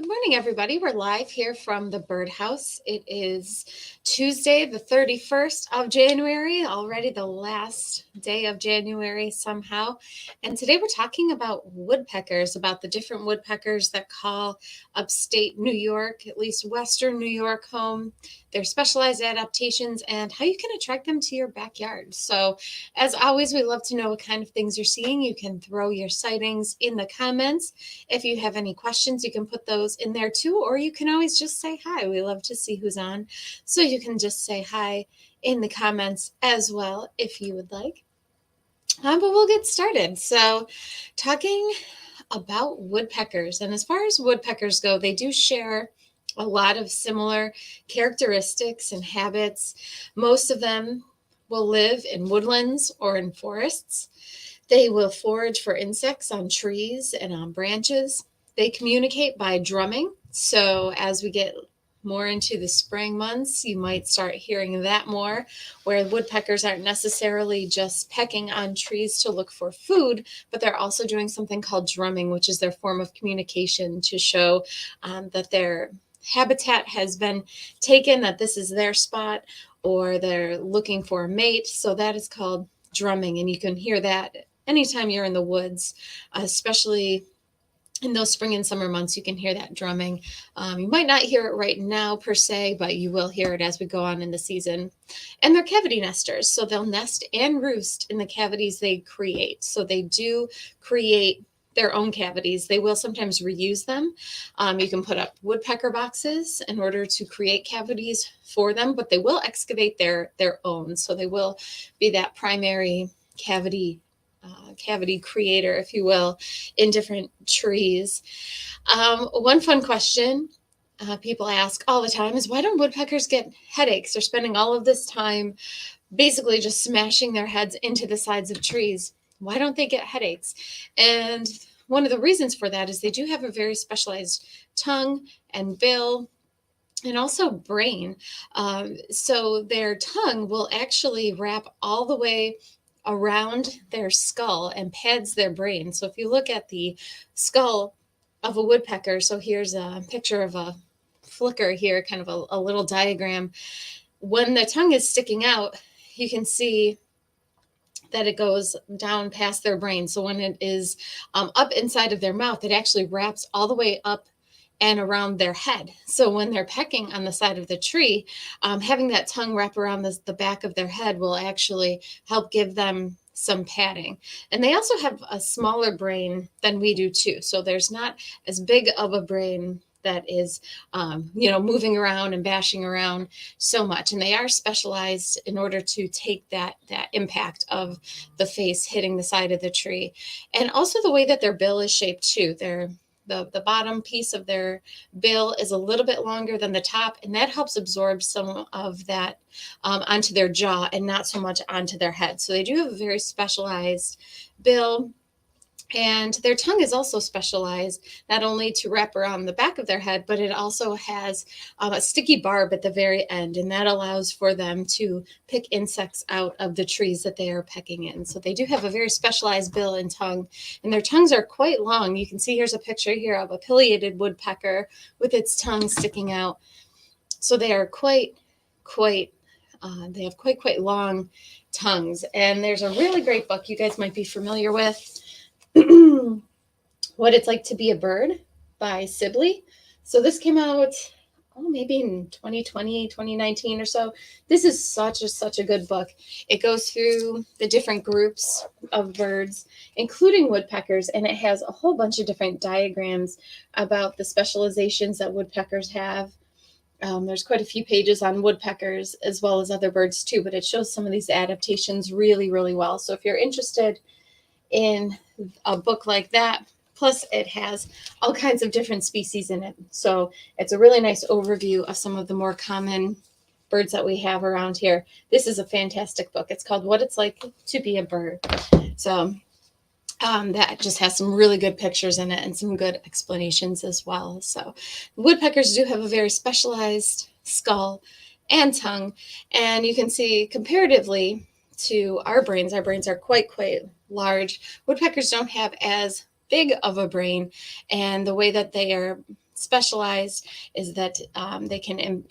Good morning, everybody. We're live here from the Biurd House. It is Tuesday, the 31st of January, already the last day of January somehow. And today we're talking about woodpeckers, about the different woodpeckers that call upstate New York, at least Western New York, home, their specialized adaptations, and how you can attract them to your backyard. So, as always, we love to know what kind of things you're seeing. You can throw your sightings in the comments. If you have any questions, you can put those in there too, or you can always just say hi. We love to see who's on. So you can just say hi in the comments as well if you would like. But we'll get started. So, talking about woodpeckers. And as far as woodpeckers go, they do share a lot of similar characteristics and habits. Most of them will live in woodlands or in forests. They will forage for insects on trees and on branches. They communicate by drumming. So as we get more into the spring months, you might start hearing that more, where woodpeckers aren't necessarily just pecking on trees to look for food, but they're also doing something called drumming, which is their form of communication to show that their habitat has been taken, that this is their spot, or they're looking for a mate. So that is called drumming, and you can hear that anytime you're in the woods, especially in those spring and summer months. You can hear that drumming. You might not hear it right now per se, but you will hear it as we go on in the season. And they're cavity nesters, so they'll nest and roost in the cavities they create. So they do create their own cavities. They will sometimes reuse them. You can put up woodpecker boxes in order to create cavities for them, but they will excavate their own. So they will be that primary cavity creator, if you will, in different trees. One fun question people ask all the time is, why don't woodpeckers get headaches? They're spending all of this time basically just smashing their heads into the sides of trees. Why don't they get headaches? And one of the reasons for that is they do have a very specialized tongue and bill and also brain. So their tongue will actually wrap all the way around their skull and pads their brain. So if you look at the skull of a woodpecker, so here's a picture of a flicker here, kind of a little diagram. When the tongue is sticking out, you can see that it goes down past their brain. So when it is up inside of their mouth, it actually wraps all the way up and around their head. So when they're pecking on the side of the tree, having that tongue wrap around the back of their head will actually help give them some padding. And they also have a smaller brain than we do too. So there's not as big of a brain that is, moving around and bashing around so much. And they are specialized in order to take that impact of the face hitting the side of the tree. And also the way that their bill is shaped too. The bottom piece of their bill is a little bit longer than the top, and that helps absorb some of that onto their jaw and not so much onto their head. So they do have a very specialized bill. And their tongue is also specialized not only to wrap around the back of their head, but it also has a sticky barb at the very end. And that allows for them to pick insects out of the trees that they are pecking in. So they do have a very specialized bill and tongue. And their tongues are quite long. You can see here's a picture here of a pileated woodpecker with its tongue sticking out. So they are quite they have quite long tongues. And there's a really great book you guys might be familiar with, What It's Like to Be a Bird by Sibley. So this came out, maybe in 2020, 2019 or so. This is such a good book. It goes through the different groups of birds, including woodpeckers, and it has a whole bunch of different diagrams about the specializations that woodpeckers have. There's quite a few pages on woodpeckers as well as other birds too, but it shows some of these adaptations really, really well. So if you're interested in a book like that, plus it has all kinds of different species in it. So it's a really nice overview of some of the more common birds that we have around here. This is a fantastic book. It's called What It's Like to Be a Bird. So that just has some really good pictures in it and some good explanations as well. So woodpeckers do have a very specialized skull and tongue. And you can see comparatively to our brains are quite large. Woodpeckers don't have as big of a brain, and the way that they are specialized is that they can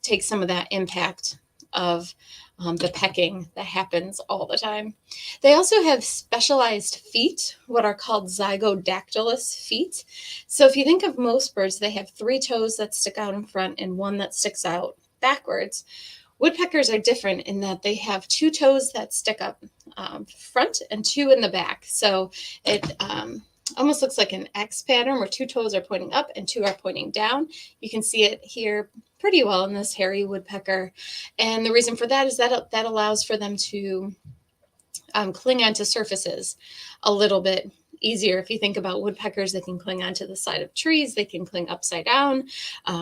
take some of that impact of the pecking that happens all the time. They also have specialized feet, what are called zygodactylous feet. So if you think of most birds, they have 3 toes that stick out in front and 1 that sticks out backwards. Woodpeckers are different in that they have 2 toes that stick up front and 2 in the back. So it almost looks like an X pattern where 2 toes are pointing up and 2 are pointing down. You can see it here pretty well in this hairy woodpecker. And the reason for that is that allows for them to cling onto surfaces a little bit easier. If you think about woodpeckers, they can cling onto the side of trees, they can cling upside down,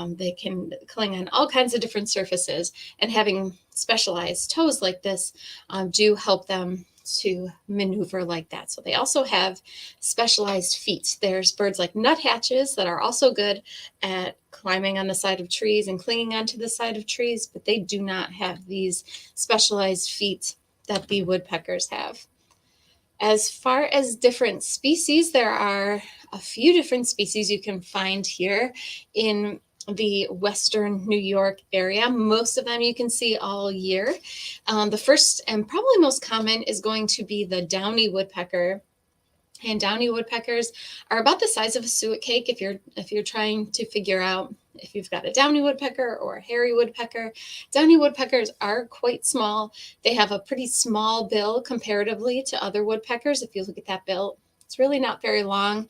they can cling on all kinds of different surfaces, and having specialized toes like this do help them to maneuver like that. So they also have specialized feet. There's birds like nuthatches that are also good at climbing on the side of trees and clinging onto the side of trees, but they do not have these specialized feet that the woodpeckers have. As far as different species, there are a few different species you can find here in the Western New York area. Most of them you can see all year. The first and probably most common is going to be the Downy Woodpecker. And Downy Woodpeckers are about the size of a suet cake if you're trying to figure out if you've got a Downy Woodpecker or a hairy woodpecker. Downy Woodpeckers are quite small. They have a pretty small bill comparatively to other woodpeckers. If you look at that bill, it's really not very long.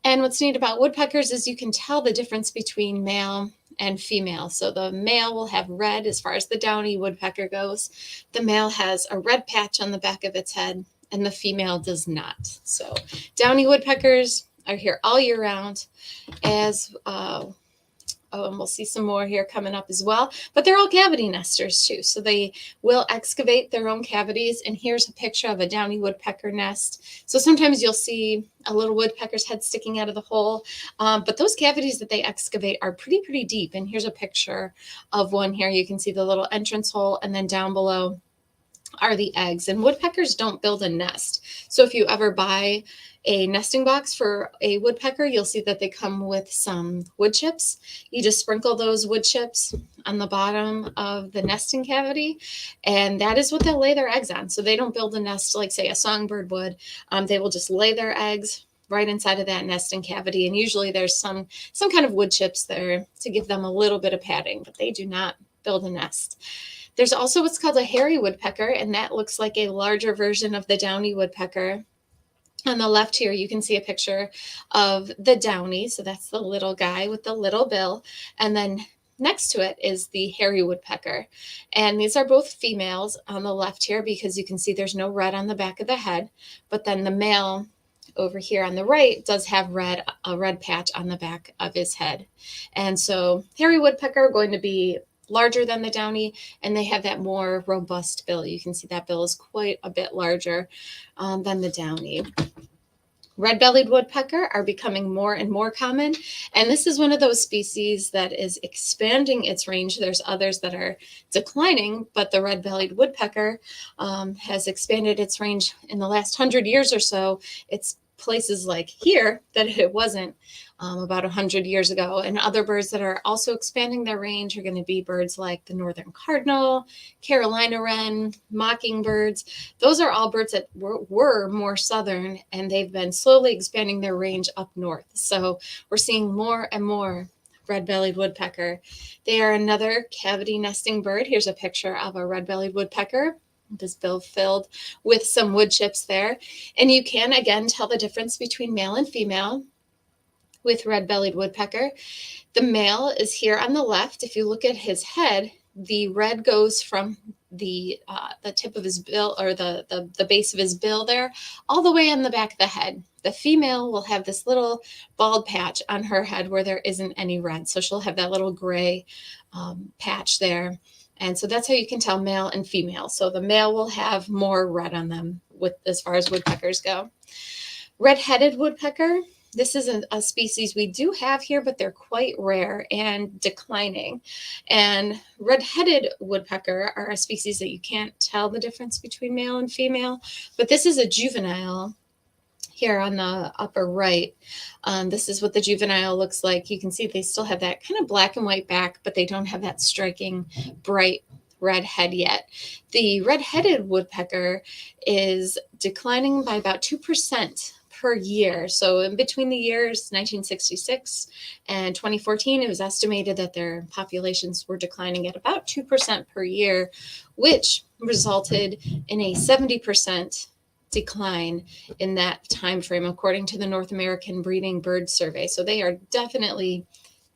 And what's neat about woodpeckers is you can tell the difference between male and female. So the male will have red as far as the Downy Woodpecker goes. The male has a red patch on the back of its head, and the female does not. So Downy Woodpeckers are here all year round, as and we'll see some more here coming up as well. But they're all cavity nesters too, so they will excavate their own cavities. And here's a picture of a Downy Woodpecker nest. So sometimes you'll see a little woodpecker's head sticking out of the hole, but those cavities that they excavate are pretty deep. And here's a picture of one here. You can see the little entrance hole, and then down below are the eggs. And woodpeckers don't build a nest. So if you ever buy a nesting box for a woodpecker, you'll see that they come with some wood chips. You just sprinkle those wood chips on the bottom of the nesting cavity, and that is what they'll lay their eggs on. So they don't build a nest like, say, a songbird would. They will just lay their eggs right inside of that nesting cavity, and usually there's some kind of wood chips there to give them a little bit of padding, but they do not build a nest. There's also what's called a hairy woodpecker, and that looks like a larger version of the Downy Woodpecker. On the left here, you can see a picture of the Downy. So that's the little guy with the little bill. And then next to it is the hairy woodpecker. And these are both females on the left here, because you can see there's no red on the back of the head. But then the male over here on the right does have a red patch on the back of his head. And so hairy woodpecker are going to be larger than the Downy, and they have that more robust bill. You can see that bill is quite a bit larger than the Downy. Red-bellied woodpecker are becoming more and more common, and this is one of those species that is expanding its range. There's others that are declining, but the red-bellied woodpecker has expanded its range in the last 100 years or so. It's places like here that it wasn't about 100 years ago. And other birds that are also expanding their range are going to be birds like the northern cardinal, Carolina wren, mockingbirds. Those are all birds that were more southern, and they've been slowly expanding their range up north. So we're seeing more and more red-bellied woodpecker. They are another cavity nesting bird. Here's a picture of a red-bellied woodpecker. This bill filled with some wood chips there. And you can, again, tell the difference between male and female with red-bellied woodpecker. The male is here on the left. If you look at his head, the red goes from the tip of his bill, or the base of his bill there, all the way on the back of the head. The female will have this little bald patch on her head where there isn't any red. So she'll have that little gray patch there. And so that's how you can tell male and female. So the male will have more red on them as far as woodpeckers go. Red-headed woodpecker. This isn't a species we do have here, but they're quite rare and declining. And red-headed woodpecker are a species that you can't tell the difference between male and female, but this is a juvenile here on the upper right. This is what the juvenile looks like. You can see they still have that kind of black and white back, but they don't have that striking bright red head yet. The red-headed woodpecker is declining by about 2% per year. So in between the years 1966 and 2014, it was estimated that their populations were declining at about 2% per year, which resulted in a 70% decline in that time frame, according to the North American Breeding Bird Survey. So they are definitely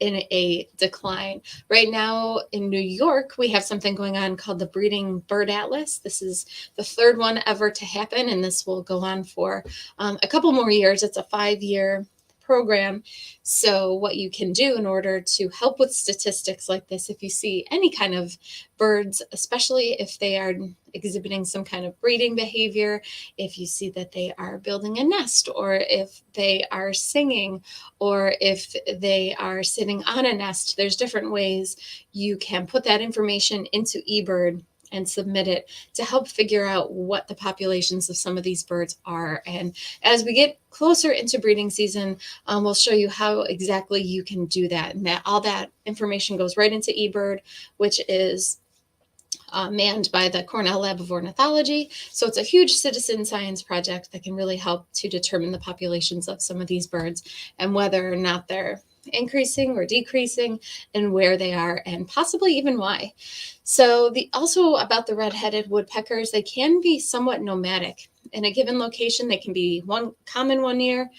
in a decline. Right now in New York, we have something going on called the Breeding Bird Atlas. This is the third one ever to happen, and this will go on for a couple more years. It's a 5-year program. So what you can do in order to help with statistics like this, if you see any kind of birds, especially if they are exhibiting some kind of breeding behavior, if you see that they are building a nest, or if they are singing, or if they are sitting on a nest, there's different ways you can put that information into eBird and submit it to help figure out what the populations of some of these birds are. And as we get closer into breeding season, we'll show you how exactly you can do that. And that all that information goes right into eBird, which is manned by the Cornell Lab of Ornithology. So it's a huge citizen science project that can really help to determine the populations of some of these birds and whether or not they're increasing or decreasing, and where they are, and possibly even why. So also about the red-headed woodpeckers, they can be somewhat nomadic. In a given location, they can be common one year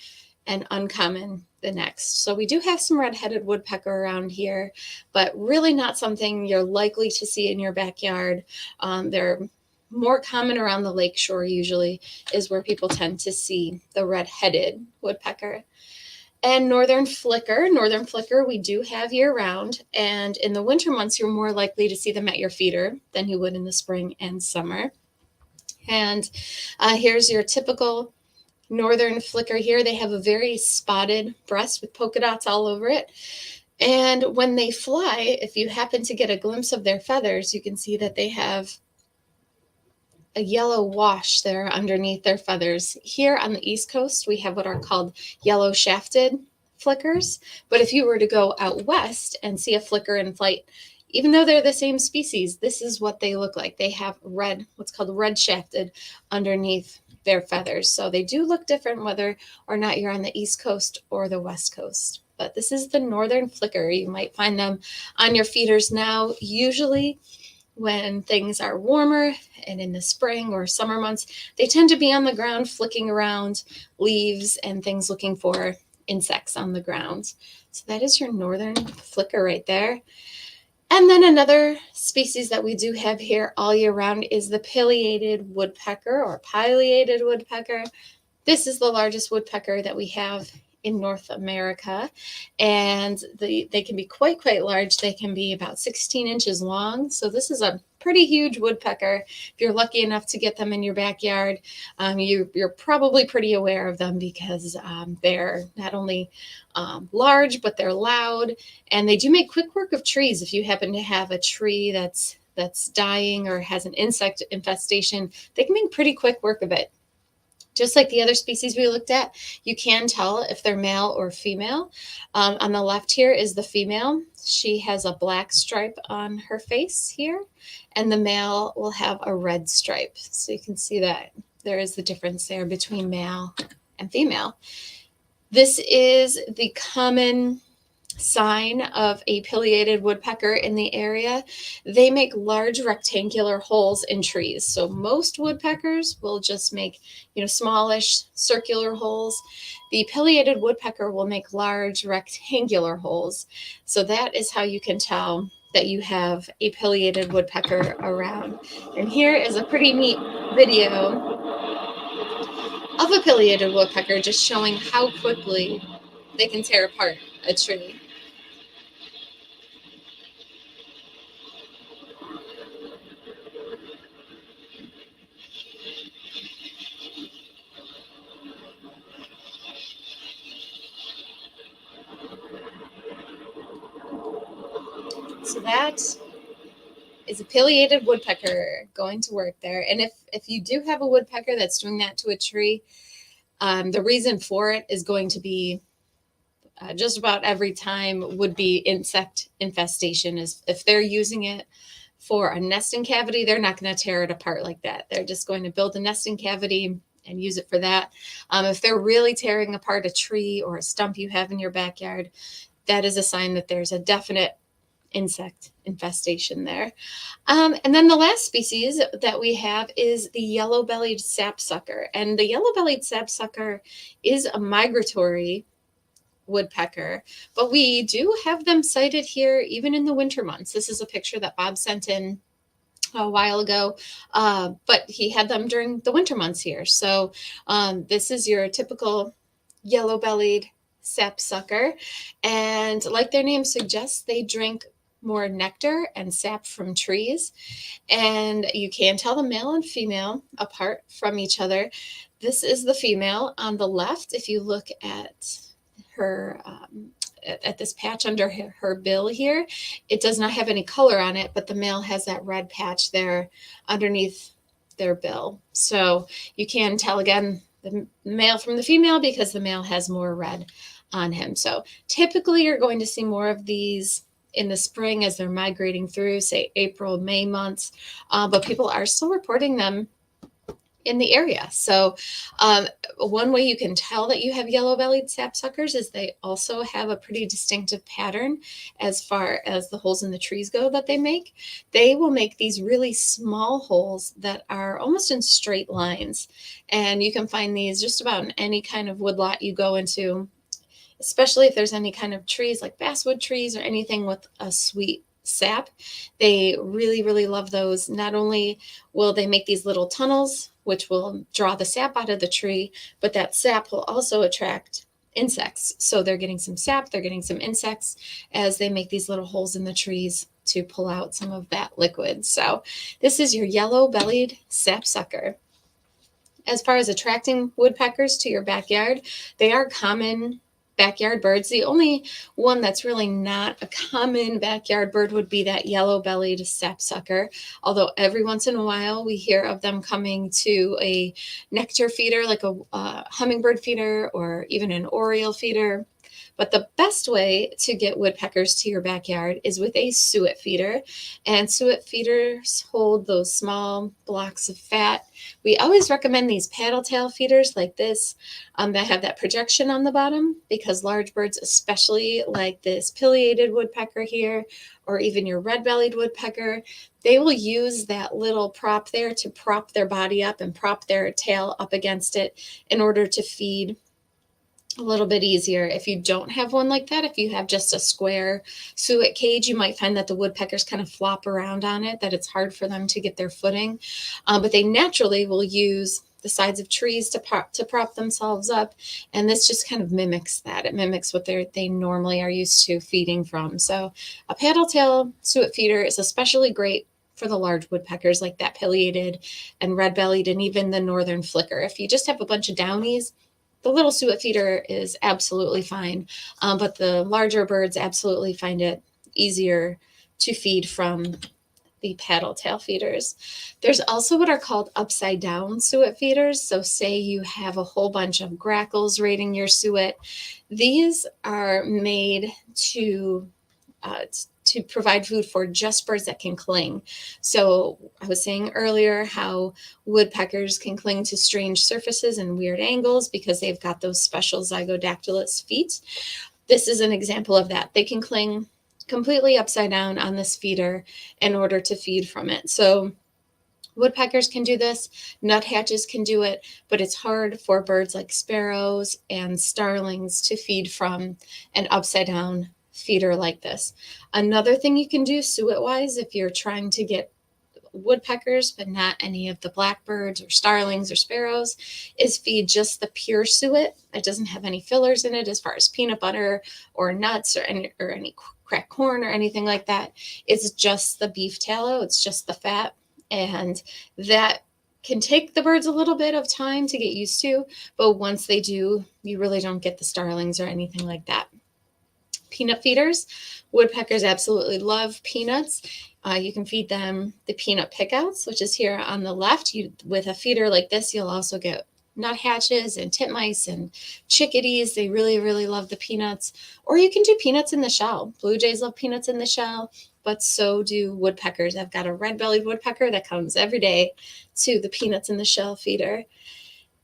and uncommon the next. So we do have some red-headed woodpecker around here, but really not something you're likely to see in your backyard. They're more common around the lakeshore, usually, is where people tend to see the red-headed woodpecker. And northern flicker we do have year-round, and in the winter months you're more likely to see them at your feeder than you would in the spring and summer. And here's your typical northern flicker here. They have a very spotted breast with polka dots all over it. And when they fly, if you happen to get a glimpse of their feathers, you can see that they have a yellow wash there underneath their feathers. Here on the East Coast, we have what are called yellow shafted flickers. But if you were to go out west and see a flicker in flight, even though they're the same species, this is what they look like. They have what's called red shafted underneath their feathers. So they do look different whether or not you're on the East Coast or the West Coast. But this is the northern flicker. You might find them on your feeders now, usually when things are warmer and in the spring or summer months. They tend to be on the ground flicking around leaves and things, looking for insects on the ground. So that is your northern flicker right there. And then another species that we do have here all year round is the pileated woodpecker, or pileated woodpecker. This is the largest woodpecker that we have in North America, and they can be quite large. They can be about 16 inches long. So this is a pretty huge woodpecker. If you're lucky enough to get them in your backyard, you're probably pretty aware of them, because they're not only large, but they're loud, and they do make quick work of trees. If you happen to have a tree that's dying or has an insect infestation, they can make pretty quick work of it. Just like the other species we looked at, you can tell if they're male or female. On the left here is the female. She has a black stripe on her face here, and the male will have a red stripe. So you can see that there is the difference there between male and female. This is the common sign of a pileated woodpecker in the area. They make large rectangular holes in trees. So most woodpeckers will just make, smallish circular holes. The pileated woodpecker will make large rectangular holes. So that is how you can tell that you have a pileated woodpecker around. And here is a pretty neat video of a pileated woodpecker, just showing how quickly they can tear apart a tree. So that is a pileated woodpecker going to work there. And if you do have a woodpecker that's doing that to a tree, The reason for it is going to be just about every time would be insect infestation. Is if they're using it for a nesting cavity, they're not going to tear it apart like that. They're just going to build a nesting cavity and use it for that. If they're really tearing apart a tree or a stump you have in your backyard, that is a sign that there's a definite insect infestation there. And then the last species that we have is the yellow-bellied sapsucker. And the yellow-bellied sapsucker is a migratory woodpecker, but we do have them sighted here even in the winter months. This is a picture that Bob sent in a while ago, but he had them during the winter months here. So this is your typical yellow-bellied sapsucker, and like their name suggests, they drink more nectar and sap from trees, and you can tell the male and female apart from each other. This is the female on the left. If you look at her at this patch under her bill here, it does not have any color on it, but the male has that red patch there underneath their bill. So you can tell again the male from the female because the male has more red on him. So typically you're going to see more of these in the spring as they're migrating through, say, April, May months, but people are still reporting them in the area. So one way you can tell that you have yellow-bellied sapsuckers is they also have a pretty distinctive pattern as far as the holes in the trees go that they make. They will make these really small holes that are almost in straight lines. And you can find these just about in any kind of woodlot you go into, especially if there's any kind of trees like basswood trees or anything with a sweet sap. They really, really love those. Not only will they make these little tunnels, which will draw the sap out of the tree, but that sap will also attract insects. So they're getting some sap, they're getting some insects as they make these little holes in the trees to pull out some of that liquid. So this is your yellow-bellied sapsucker. As far as attracting woodpeckers to your backyard, they are common backyard birds. The only one that's really not a common backyard bird would be that yellow-bellied sapsucker, although every once in a while we hear of them coming to a nectar feeder like a hummingbird feeder or even an oriole feeder. But the best way to get woodpeckers to your backyard is with a suet feeder. And suet feeders hold those small blocks of fat. We always recommend these paddle tail feeders like this that have that projection on the bottom, because large birds, especially like this pileated woodpecker here, or even your red-bellied woodpecker, they will use that little prop there to prop their body up and prop their tail up against it in order to feed a little bit easier. If you don't have one like that, if you have just a square suet cage, you might find that the woodpeckers kind of flop around on it, that it's hard for them to get their footing. But they naturally will use the sides of trees to prop themselves up, and this just kind of mimics that. It mimics what they normally are used to feeding from. So a paddle tail suet feeder is especially great for the large woodpeckers like that pileated and red-bellied and even the northern flicker. If you just have a bunch of downies, the little suet feeder is absolutely fine, but the larger birds absolutely find it easier to feed from the paddle tail feeders. There's also what are called upside down suet feeders. So say you have a whole bunch of grackles raiding your suet. These are made to provide food for just birds that can cling. So I was saying earlier how woodpeckers can cling to strange surfaces and weird angles because they've got those special zygodactylous feet. This is an example of that. They can cling completely upside down on this feeder in order to feed from it. So woodpeckers can do this, nuthatches can do it, but it's hard for birds like sparrows and starlings to feed from an upside down feeder like this. Another thing you can do suet-wise, if you're trying to get woodpeckers but not any of the blackbirds or starlings or sparrows, is feed just the pure suet. It doesn't have any fillers in it as far as peanut butter or nuts or any cracked corn or anything like that. It's just the beef tallow, it's just the fat, and that can take the birds a little bit of time to get used to, but once they do, you really don't get the starlings or anything like that. Peanut feeders. Woodpeckers absolutely love peanuts. You can feed them the peanut pickouts, which is here on the left. With a feeder like this, you'll also get nuthatches and titmice and chickadees. They really, really love the peanuts. Or you can do peanuts in the shell. Blue jays love peanuts in the shell, but so do woodpeckers. I've got a red-bellied woodpecker that comes every day to the peanuts in the shell feeder.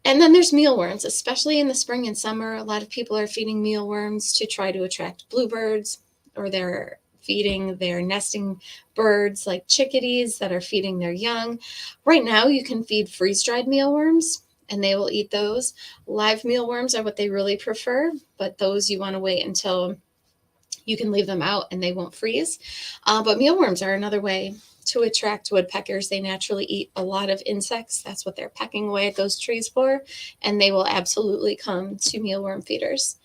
And then there's mealworms, especially in the spring and summer. A lot of people are feeding mealworms to try to attract bluebirds, or they're feeding their nesting birds like chickadees that are feeding their young. Right now, you can feed freeze-dried mealworms, and they will eat those. Live mealworms are what they really prefer, but those you want to wait until you can leave them out and they won't freeze. But mealworms are another way to attract woodpeckers. They naturally eat a lot of insects. That's what they're pecking away at those trees for, and they will absolutely come to mealworm feeders.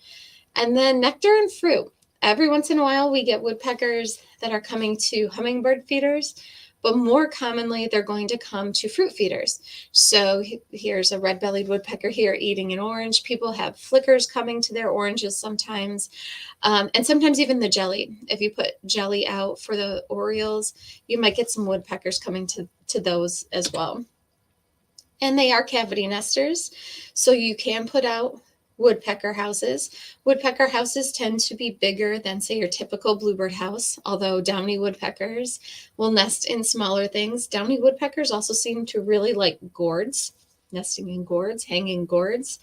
And then nectar and fruit. Every once in a while, we get woodpeckers that are coming to hummingbird feeders, but more commonly, they're going to come to fruit feeders. So here's a red-bellied woodpecker here eating an orange. People have flickers coming to their oranges sometimes, and sometimes even the jelly. If you put jelly out for the orioles, you might get some woodpeckers coming to those as well. And they are cavity nesters, so you can put out woodpecker houses. Woodpecker houses tend to be bigger than, say, your typical bluebird house, although downy woodpeckers will nest in smaller things. Downy woodpeckers also seem to really like gourds, nesting in gourds, hanging gourds.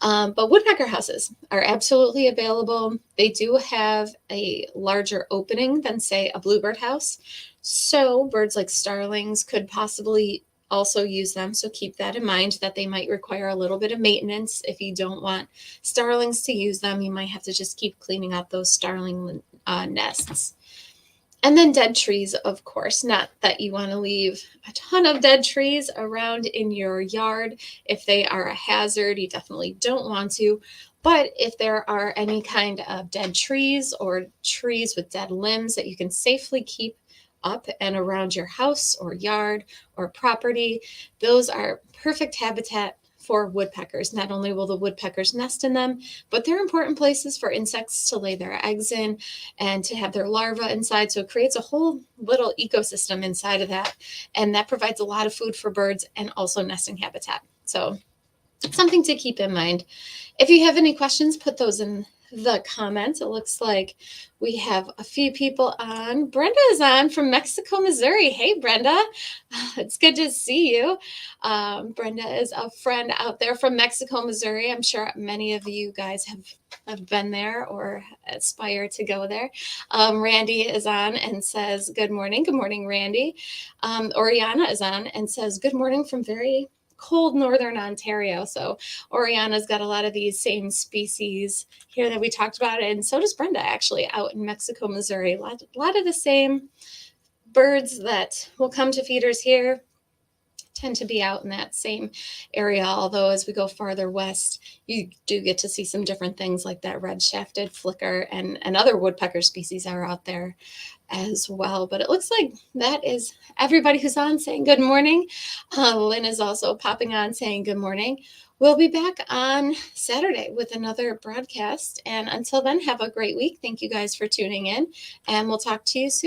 But woodpecker houses are absolutely available. They do have a larger opening than, say, a bluebird house. So birds like starlings could possibly also use them. So keep that in mind, that they might require a little bit of maintenance. If you don't want starlings to use them, you might have to just keep cleaning out those starling nests. And then dead trees, of course. Not that you want to leave a ton of dead trees around in your yard. If they are a hazard, you definitely don't want to. But if there are any kind of dead trees or trees with dead limbs that you can safely keep up and around your house or yard or property, those are perfect habitat for woodpeckers. Not only will the woodpeckers nest in them, but they're important places for insects to lay their eggs in and to have their larvae inside. So it creates a whole little ecosystem inside of that. And that provides a lot of food for birds and also nesting habitat. So something to keep in mind. If you have any questions, put those in the comments. It looks like we have a few people on. Brenda is on from Mexico, Missouri. Hey, Brenda. It's good to see you. Brenda is a friend out there from Mexico, Missouri. I'm sure many of you guys have been there or aspire to go there. Randy is on and says, good morning. Good morning, Randy. Oriana is on and says, good morning from very cold northern Ontario. So Oriana's got a lot of these same species here that we talked about, and so does Brenda, actually, out in Mexico, Missouri. A lot of the same birds that will come to feeders here tend to be out in that same area, although as we go farther west, you do get to see some different things like that red-shafted flicker, and other woodpecker species are out there as well. But it looks like that is everybody who's on saying good morning. Lynn is also popping on saying good morning. We'll be back on Saturday with another broadcast. And until then, have a great week. Thank you guys for tuning in, and we'll talk to you soon.